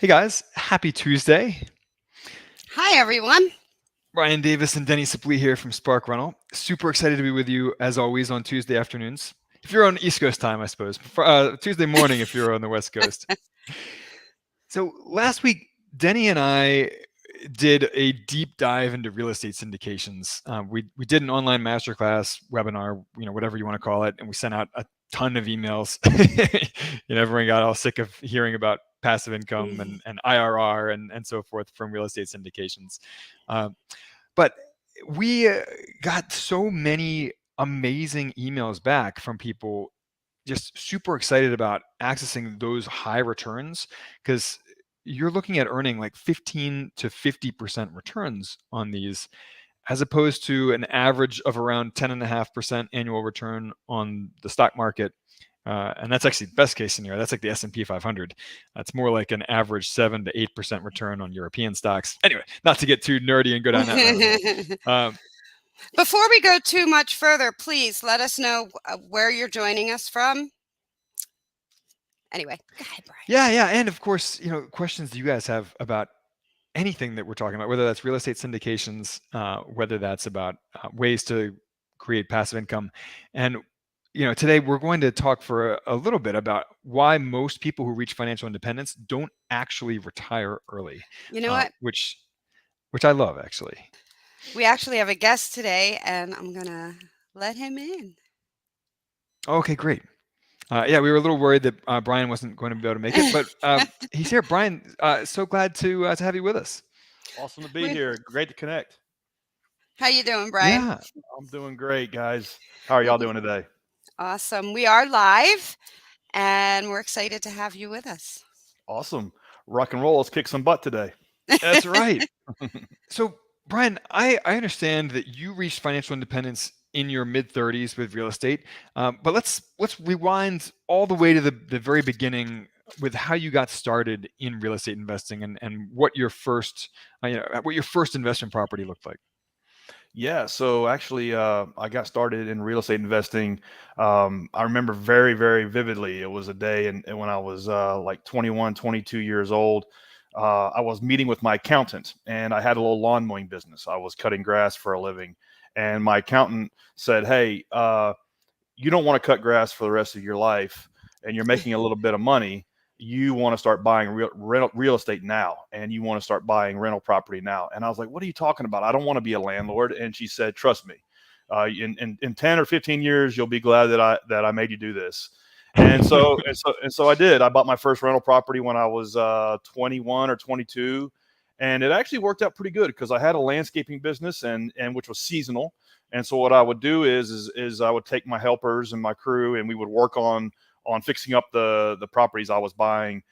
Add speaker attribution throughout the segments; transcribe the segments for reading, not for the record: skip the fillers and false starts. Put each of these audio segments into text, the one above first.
Speaker 1: Hey guys, happy Tuesday.
Speaker 2: Hi, everyone.
Speaker 1: Bryan Davis and Deni here from Spark Rental. Super excited to be with you as always on Tuesday afternoons. If you're on East Coast time, I suppose. Tuesday morning if you're on the West Coast. So last week, Deni and I did a deep dive into real estate syndications. We did an online masterclass webinar, whatever you want to call it, and we sent out a ton of emails. Everyone got all sick of hearing about passive income and IRR and so forth from real estate syndications. But we got so many amazing emails back from people just super excited about accessing those high returns because you're looking at earning like 15 to 50% returns on these as opposed to an average of around 10.5% annual return on the stock market. And that's actually the best case scenario. That's like the S&P 500. That's more like an average 7 to 8% return on European stocks. Anyway, not to get too nerdy and go down that rabbit hole.
Speaker 2: Before we go too much further, please let us know where you're joining us from. Anyway, go ahead, Bryan.
Speaker 1: Yeah. And of course, questions you guys have about anything that we're talking about, whether that's real estate syndications, whether that's about ways to create passive income. And, today we're going to talk for a little bit about why most people who reach financial independence don't actually retire early.
Speaker 2: You know what?
Speaker 1: Which I love, actually.
Speaker 2: We actually have a guest today, and I'm going to let him in.
Speaker 1: Okay, great. We were a little worried that Bryan wasn't going to be able to make it, but he's here. Bryan, so glad to have you with us.
Speaker 3: Awesome to be here. Great to connect.
Speaker 2: How you doing, Bryan?
Speaker 1: Yeah.
Speaker 3: I'm doing great, guys. How are y'all doing today?
Speaker 2: Awesome. We are live, and we're excited to have you with us.
Speaker 3: Awesome. Rock and roll. Let's kick some butt today.
Speaker 1: That's right. So, Bryan, I understand that you reached financial independence in your mid-30s with real estate, but let's rewind all the way to the very beginning with how you got started in real estate investing and what your first investment property looked like.
Speaker 3: Yeah. So actually, I got started in real estate investing. I remember very, very vividly. It was a day and when I was like 21, 22 years old. I was meeting with my accountant and I had a little lawn mowing business. I was cutting grass for a living. And my accountant said, "Hey, you don't want to cut grass for the rest of your life and you're making a little bit of money. You want to start buying real estate now, and you want to start buying rental property now." And I was like, "What are you talking about? I don't want to be a landlord." And she said, "Trust me, in 10 or 15 years, you'll be glad that I made you do this." And so I did. I bought my first rental property when I was 21 or 22. And it actually worked out pretty good because I had a landscaping business and which was seasonal. And so what I would do is I would take my helpers and my crew and we would work on fixing up the properties I was buying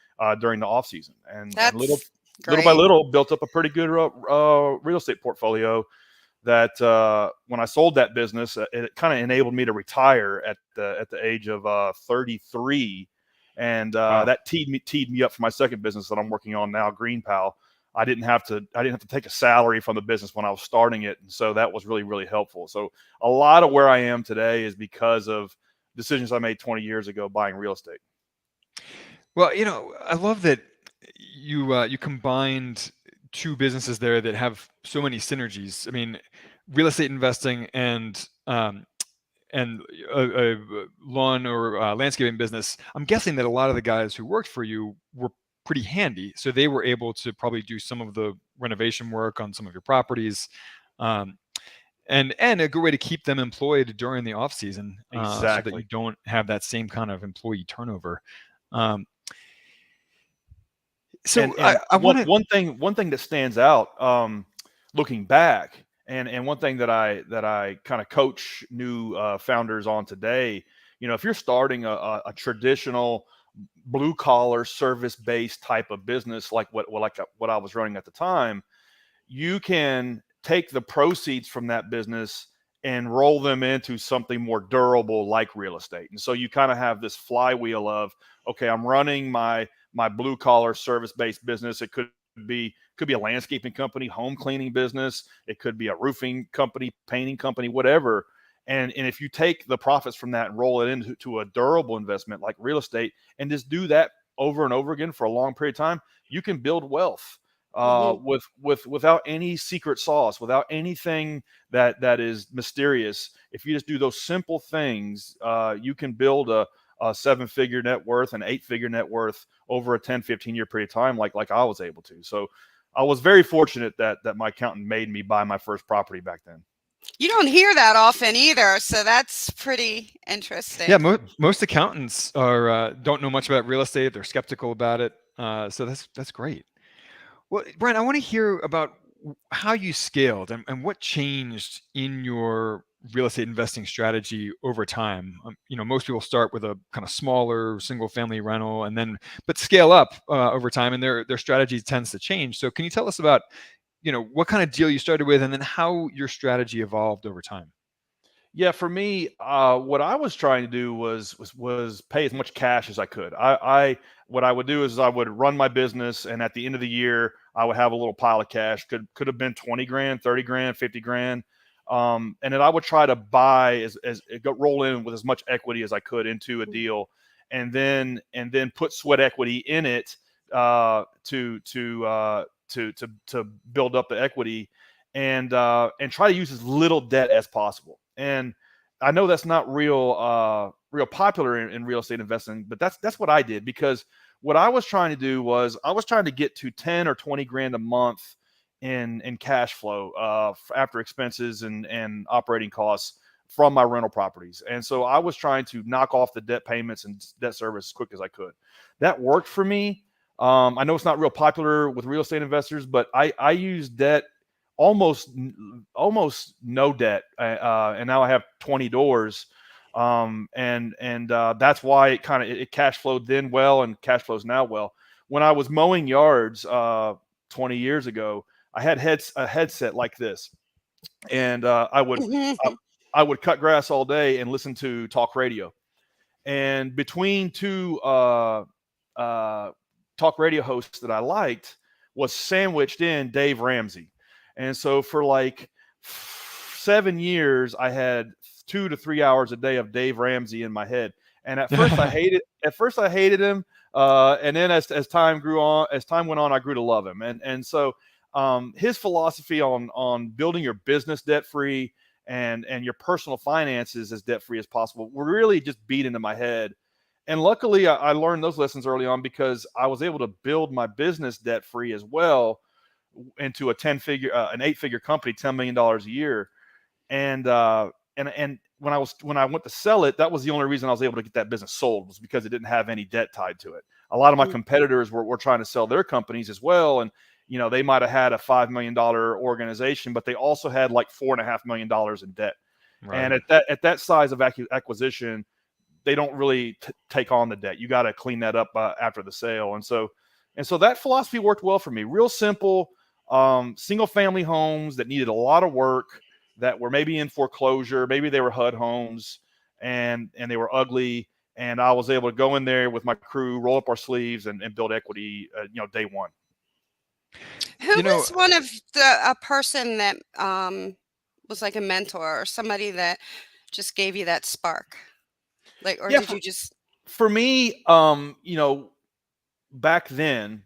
Speaker 3: during the off season, and little by little built up a pretty good real estate portfolio that when I sold that business, it kind of enabled me to retire at the age of 33, and
Speaker 1: Wow.
Speaker 3: that teed me up for my second business that I'm working on now, Green Pal. I didn't have to take a salary from the business when I was starting it, and so that was really, really helpful. So a lot of where I am today is because of decisions I made 20 years ago buying real estate.
Speaker 1: Well, I love that you combined two businesses there that have so many synergies. I mean, real estate investing and a lawn or landscaping business. I'm guessing that a lot of the guys who worked for you were pretty handy, so they were able to probably do some of the renovation work on some of your properties. And a good way to keep them employed during the off season, so that you
Speaker 3: Exactly.
Speaker 1: don't have that same kind of employee turnover. Um, so
Speaker 3: And
Speaker 1: I want to.
Speaker 3: one thing that stands out, looking back, and one thing that I kind of coach new founders on today, if you're starting a traditional blue collar service based type of business like what I was running at the time, you can take the proceeds from that business and roll them into something more durable like real estate. And so you kind of have this flywheel of, okay, I'm running my blue collar service based business. It could be a landscaping company, home cleaning business. It could be a roofing company, painting company, whatever. And if you take the profits from that and roll it into a durable investment like real estate and just do that over and over again for a long period of time, you can build wealth
Speaker 2: Mhm.
Speaker 3: without any secret sauce, without anything that is mysterious. If you just do those simple things, you can build a 7-figure net worth, an 8-figure net worth over a 10, 15-year period of time, like I was able to. So I was very fortunate that my accountant made me buy my first property back then.
Speaker 2: You don't hear that often either, so that's pretty
Speaker 1: Yeah,
Speaker 2: interesting.
Speaker 1: most accountants are don't know much about real estate. They're skeptical about it. So that's great. Well, Bryan, I want to hear about how you scaled and what changed in your real estate investing strategy over time. Most people start with a kind of smaller single family rental but scale up over time, and their strategy tends to change. So can you tell us about, what kind of deal you started with and then how your strategy evolved over time?
Speaker 3: Yeah, for me, what I was trying to do was pay as much cash as I could. I what I would do is I would run my business, and at the end of the year, I would have a little pile of cash. Could have been 20 grand, 30 grand, 50 grand, and then I would try to buy roll in with as much equity as I could into a deal, and then put sweat equity in it to build up the equity, and try to use as little debt as possible. And I know that's not real popular in real estate investing, but that's what I did, because what I was trying to do was I was trying to get to 10 or 20 grand a month in cash flow after expenses and operating costs from my rental properties. And so I was trying to knock off the debt payments and debt service as quick as I could. That worked for me. I know it's not real popular with real estate investors, but I use debt almost no debt, and now I have 20 doors, and that's why it cash flowed then well, and cash flows now well. When I was mowing yards 20 years ago, I had a headset like this, and I would cut grass all day and listen to talk radio. And between two talk radio hosts that I liked was sandwiched in Dave Ramsey. And so for like 7 years, I had 2 to 3 hours a day of Dave Ramsey in my head. And at first I hated him. And then as time went on, I grew to love him. And so his philosophy on building your business debt free and your personal finances as debt free as possible were really just beat into my head. And luckily, I learned those lessons early on, because I was able to build my business debt free as well into an 8-figure company, $10 million a year. And when I went to sell it, that was the only reason I was able to get that business sold, was because it didn't have any debt tied to it. A lot of my competitors were trying to sell their companies as well. And, they might've had a $5 million organization, but they also had like $4.5 million in debt. Right. And at that size of acquisition, they don't really take on the debt. You got to clean that up after the sale. And so that philosophy worked well for me. Real simple, single family homes that needed a lot of work, that were maybe in foreclosure, maybe they were HUD homes, and they were ugly. And I was able to go in there with my crew, roll up our sleeves, and build equity, day one.
Speaker 2: Who was one of a person that was like a mentor or somebody that just gave you that spark? Like, or did you just?
Speaker 3: For me, back then,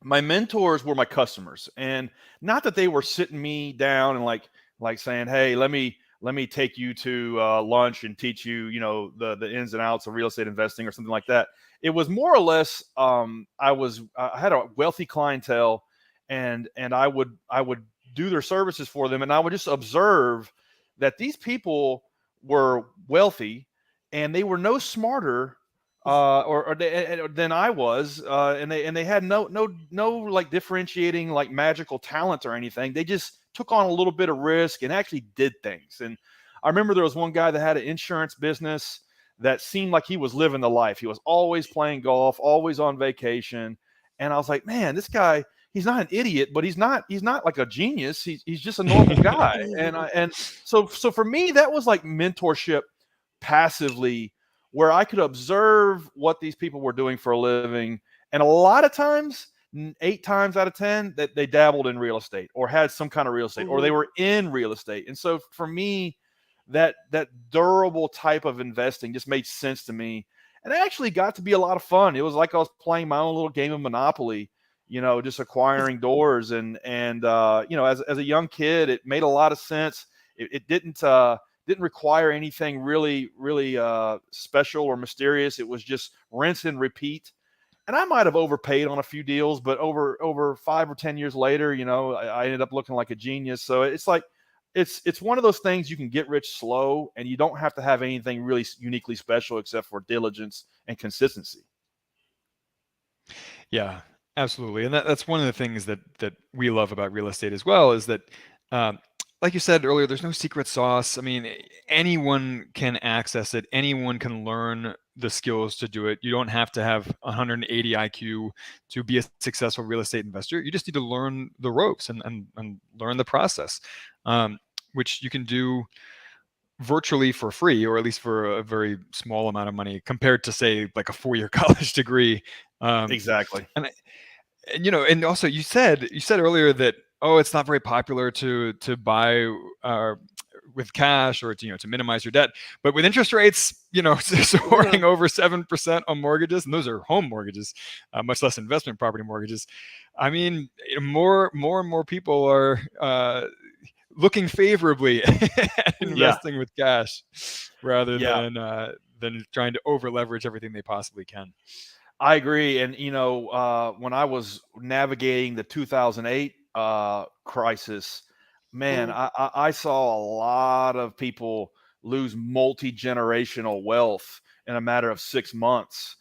Speaker 3: my mentors were my customers, and not that they were sitting me down and like saying, "Hey, let me take you to lunch and teach you, the ins and outs of real estate investing," or something like that. It was more or less, I had a wealthy clientele, and I would do their services for them, and I would just observe that these people were wealthy, and they were no smarter than I was, and they had no like differentiating like magical talent or anything. They just took on a little bit of risk and actually did things. And I remember there was one guy that had an insurance business that seemed like he was living the life. He was always playing golf, always on vacation, and I was like, man, this guy, he's not an idiot, but he's not like a genius. He's just a normal guy. And so for me, that was like mentorship passively, where I could observe what these people were doing for a living. And a lot of times, 8 times out of 10, that they dabbled in real estate or had some kind of real estate, or they were in real estate. And so for me, that durable type of investing just made sense to me. And it actually got to be a lot of fun. It was like I was playing my own little game of Monopoly, just acquiring doors. And as a young kid, it made a lot of sense. It didn't require anything really, really special or mysterious. It was just rinse and repeat. And I might have overpaid on a few deals, but over 5 or 10 years later, I ended up looking like a genius. So it's like it's one of those things you can get rich slow, and you don't have to have anything really uniquely special except for diligence and consistency.
Speaker 1: Yeah, absolutely. And that's one of the things that we love about real estate as well, is that, um, like you said earlier, there's no secret sauce. I mean, anyone can access it. Anyone can learn the skills to do it. You don't have to have 180 IQ to be a successful real estate investor. You just need to learn the ropes and learn the process, which you can do virtually for free, or at least for a very small amount of money compared to, say, like a 4-year college degree.
Speaker 3: Exactly.
Speaker 1: And and also you said earlier that, oh, it's not very popular to buy with cash, or to minimize your debt. But with interest rates, soaring over 7% on mortgages, and those are home mortgages, much less investment property mortgages. I mean, more and more people are looking favorably at investing with cash rather than trying to over leverage everything they possibly can.
Speaker 3: I agree. And, when I was navigating the 2008 crisis, man, I saw a lot of people lose multi-generational wealth in a matter of 6 months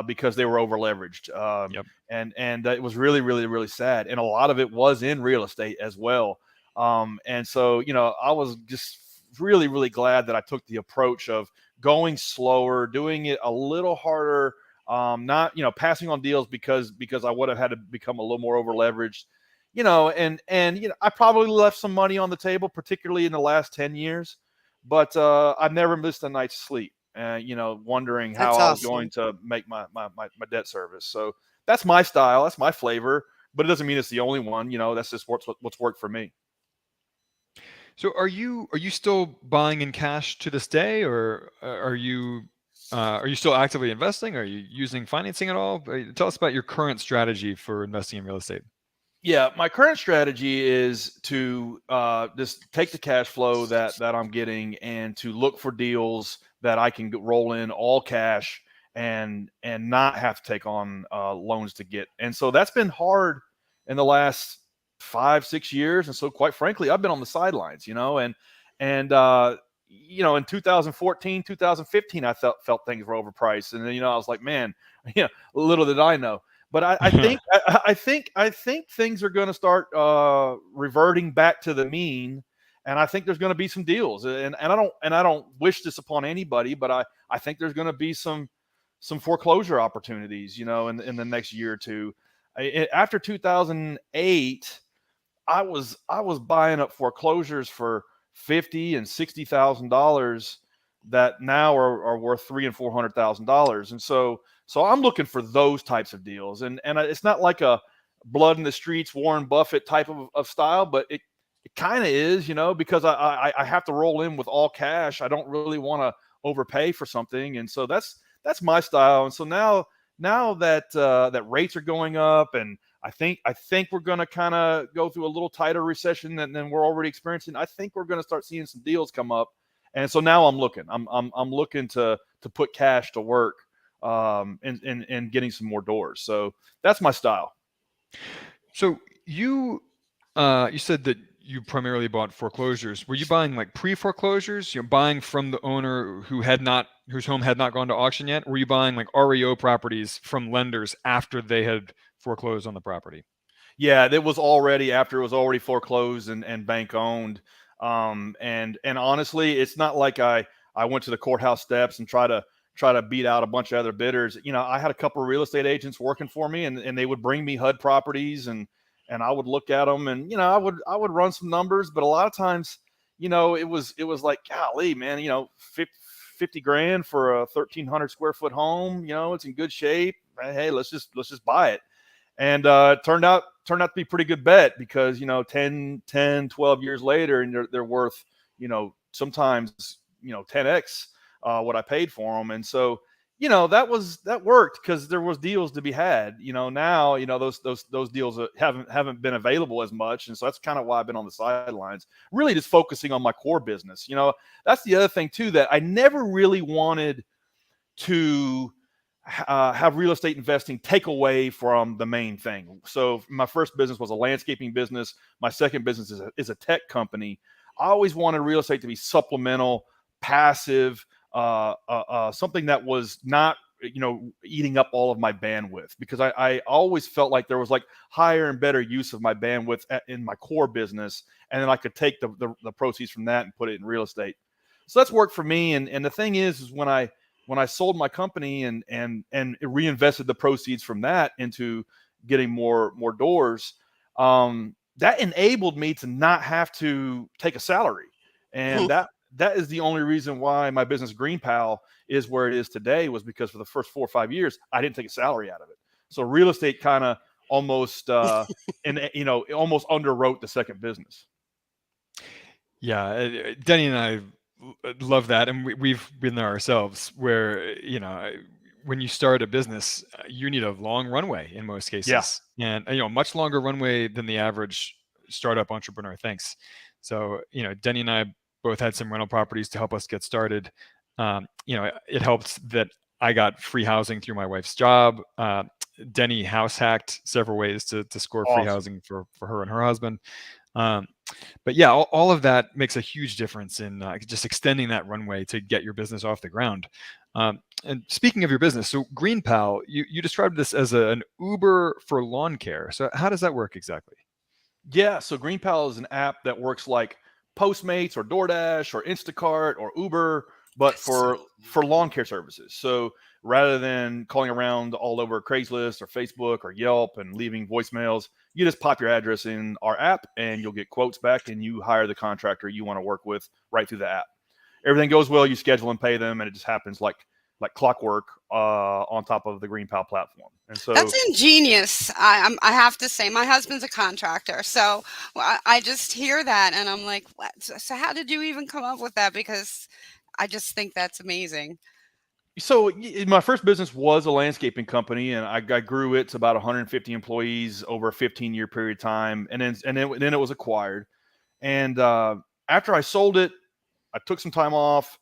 Speaker 3: because they were over leveraged.
Speaker 1: Yep.
Speaker 3: And it was really, really, really sad. And a lot of it was in real estate as well. And so, I was just really, really glad that I took the approach of going slower, doing it a little harder, not passing on deals because I would have had to become a little more over leveraged, and I probably left some money on the table, particularly in the last 10 years, but I've never missed a night's sleep, wondering how
Speaker 2: That's
Speaker 3: I was
Speaker 2: awesome.
Speaker 3: going to make my debt service. So that's my style, that's my flavor, but it doesn't mean it's the only one. That's just what's worked for me.
Speaker 1: So are you still buying in cash to this day, or are you still actively investing? Are you using financing at all? Tell us about your current strategy for investing in real estate.
Speaker 3: Yeah, my current strategy is to just take the cash flow that I'm getting and to look for deals that I can roll in all cash and not have to take on loans to get. And so that's been hard in the last 5-6 years. And so, quite frankly, I've been on the sidelines, and in 2014, 2015, I felt things were overpriced, and then I was like, man, little did I know. But I think things are going to start reverting back to the mean, and I think there's going to be some deals, and I don't wish this upon anybody, but I think there's going to be some foreclosure opportunities, in the next year or two. After 2008, I was buying up foreclosures for $50,000 and $60,000 that now are worth $300,000 and $400,000, and so I'm looking for those types of deals, and it's not like a blood in the streets Warren Buffett type of style, but it kind of is, because I have to roll in with all cash. I don't really want to overpay for something, and so that's my style. And so now that that rates are going up, and I think we're going to kind of go through a little tighter recession than we're already experiencing. I think we're going to start seeing some deals come up, and so now I'm looking to put cash to work, and getting some more doors. So that's my style.
Speaker 1: So you said that you primarily bought foreclosures. Were you buying like pre-foreclosures? Buying from the owner whose home had not gone to auction yet? Or were you buying like REO properties from lenders after they had foreclosed on the property?
Speaker 3: Yeah, it was already after it was already foreclosed and bank owned. And honestly, it's not like I went to the courthouse steps and try to beat out a bunch of other bidders. I had a couple of real estate agents working for me, and they would bring me HUD properties, and I would look at them, and I would run some numbers, but a lot of times, it was like, golly, man, 50 grand for a 1,300 square foot home, it's in good shape. Hey, let's just buy it. And it turned out to be a pretty good bet, because 10, 12 years later, and they're worth sometimes 10x what I paid for them. And so that worked because there was deals to be had. Now, those deals haven't been available as much. And so that's kind of why I've been on the sidelines, really just focusing on my core business. That's the other thing too, that I never really wanted to have real estate investing take away from the main thing. So my first business was a landscaping business. My second business is a tech company. I always wanted real estate to be supplemental, passive, something that was not eating up all of my bandwidth, because I always felt like there was like higher and better use of my bandwidth in my core business, and then I could take the proceeds from that and put it in real estate. So that's worked for me. And the thing is when I sold my company and reinvested the proceeds from that into getting more doors, that enabled me to not have to take a salary. And that is the only reason why my business Green Pal is where it is today, was because for the first 4 or 5 years, I didn't take a salary out of it. So real estate kind of almost, almost underwrote the second business.
Speaker 1: Yeah, Denny and I love that, and we've been there ourselves. Where when you start a business, you need a long runway in most cases, and much longer runway than the average startup entrepreneur thinks. So Denny and I both had some rental properties to help us get started. It helped that I got free housing through my wife's job. Denny house hacked several ways to score free housing for her and her husband. But yeah, all of that makes a huge difference in just extending that runway to get your business off the ground. And speaking of your business, so Green Pal, you described this as an Uber for lawn care. So how does that work exactly?
Speaker 3: Yeah, so Green Pal is an app that works like Postmates or DoorDash or Instacart or Uber, but for lawn care services. So rather than calling around all over Craigslist or Facebook or Yelp and leaving voicemails, you just pop your address in our app and you'll get quotes back, and you hire the contractor you want to work with right through the app. Everything goes well, you schedule and pay them, and it just happens like clockwork on top of the Green Pal platform. And so
Speaker 2: that's ingenious. I have to say, my husband's a contractor, so I just hear that and I'm like, what? So how did you even come up with that? Because I just think that's amazing.
Speaker 3: So my first business was a landscaping company, and I grew it to about 150 employees over a 15-year period of time, and then it was acquired. And after I sold it, I took some time off,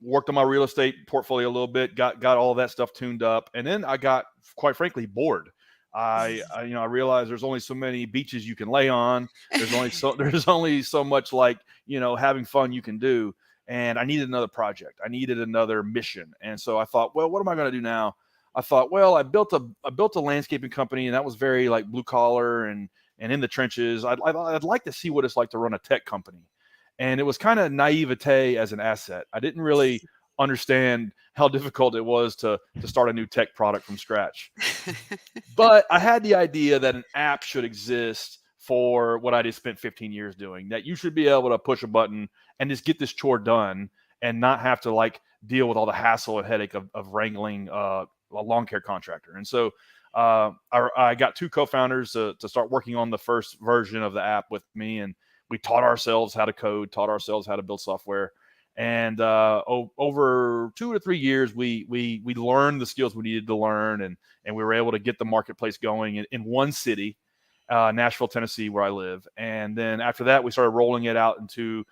Speaker 3: worked on my real estate portfolio a little bit, got all that stuff tuned up, and then I got, quite frankly, bored. I realized there's only so many beaches you can lay on. There's only so much having fun you can do. And I needed another project. I needed another mission. And so I thought, well, what am I going to do now? I thought, well, I built a landscaping company, and that was very like blue collar and in the trenches. I'd like to see what it's like to run a tech company. And it was kind of naivete as an asset. I didn't really understand how difficult it was to start a new tech product from scratch. But I had the idea that an app should exist for what I just spent 15 years doing, that you should be able to push a button and just get this chore done and not have to deal with all the hassle and headache of wrangling a lawn care contractor. And so I got two co-founders to start working on the first version of the app with me, and we taught ourselves how to code, taught ourselves how to build software. And over 2 to 3 years, we learned the skills we needed to learn, and we were able to get the marketplace going in one city, Nashville, Tennessee, where I live. And then after that, we started rolling it out into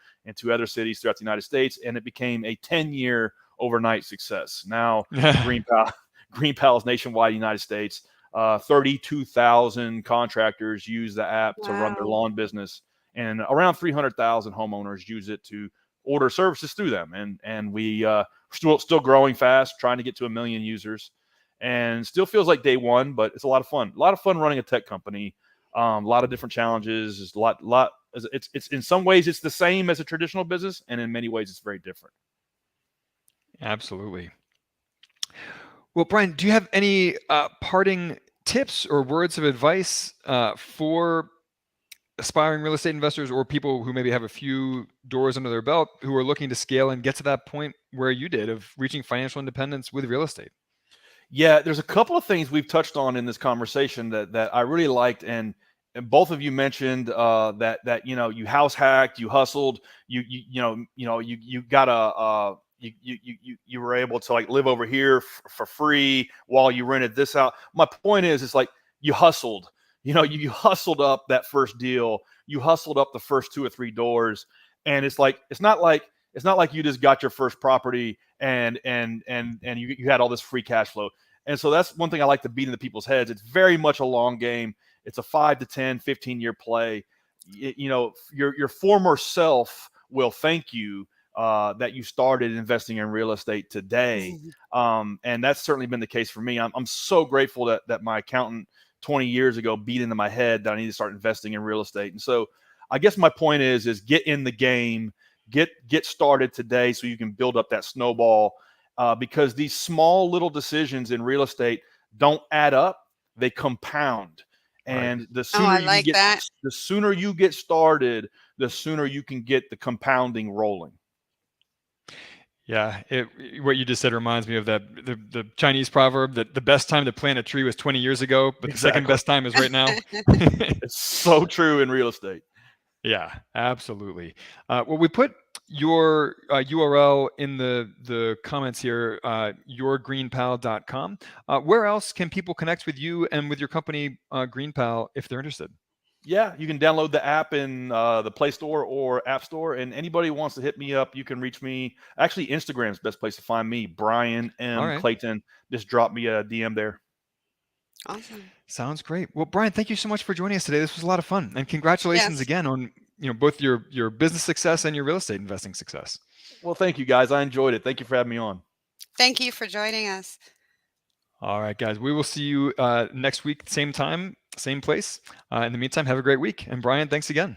Speaker 3: other cities throughout the United States, and it became a 10-year overnight success. Now, Green Pal is nationwide, United States. 32,000 contractors use the app to run their lawn business, and around 300,000 homeowners use it to order services through them. And we still growing fast, trying to get to 1 million users, and still feels like day one, but it's a lot of fun. A lot of fun running a tech company. A lot of different challenges. It's in some ways it's the same as a traditional business, and in many ways it's very different.
Speaker 1: Absolutely. Well, Bryan, do you have any parting tips or words of advice for aspiring real estate investors, or people who maybe have a few doors under their belt who are looking to scale and get to that point where you did of reaching financial independence with real estate?
Speaker 3: Yeah, there's a couple of things we've touched on in this conversation that I really liked, and both of you mentioned that you house hacked, you hustled, you got you were able to like live over here for free while you rented this out. My point is, it's like you hustled. You hustled up that first deal. You hustled up the first 2 or 3 doors, and it's not like you just got your first property and you had all this free cash flow. And so that's one thing I like to beat into people's heads. It's very much a long game. It's a 5 to 10, 15-year play. Your former self will thank you that you started investing in real estate today. And that's certainly been the case for me. I'm so grateful that my accountant 20 years ago beat into my head that I need to start investing in real estate. And so I guess my point is get in the game, get started today so you can build up that snowball, because these small little decisions in real estate don't add up, they compound. And
Speaker 2: the
Speaker 3: sooner you get started, the sooner you can get the compounding rolling.
Speaker 1: Yeah, what you just said reminds me of the Chinese proverb that the best time to plant a tree was 20 years ago, but the second best time is right now.
Speaker 3: It's so true in real estate.
Speaker 1: Yeah, absolutely. Well, we put your URL in the comments here, yourgreenpal.com. Where else can people connect with you and with your company, GreenPal, if they're interested?
Speaker 3: Yeah, you can download the app in the Play Store or App Store. And anybody who wants to hit me up, you can reach me. Actually, Instagram's the best place to find me, Bryan M. Clayton. Just drop me a DM there.
Speaker 2: Awesome.
Speaker 1: Sounds great. Well, Bryan, thank you so much for joining us today. This was a lot of fun. And congratulations again on both your business success and your real estate investing success.
Speaker 3: Well, thank you, guys. I enjoyed it. Thank you for having me on.
Speaker 2: Thank you for joining us.
Speaker 1: All right, guys. We will see you next week, same time, same place. In the meantime, have a great week. And Bryan, thanks again.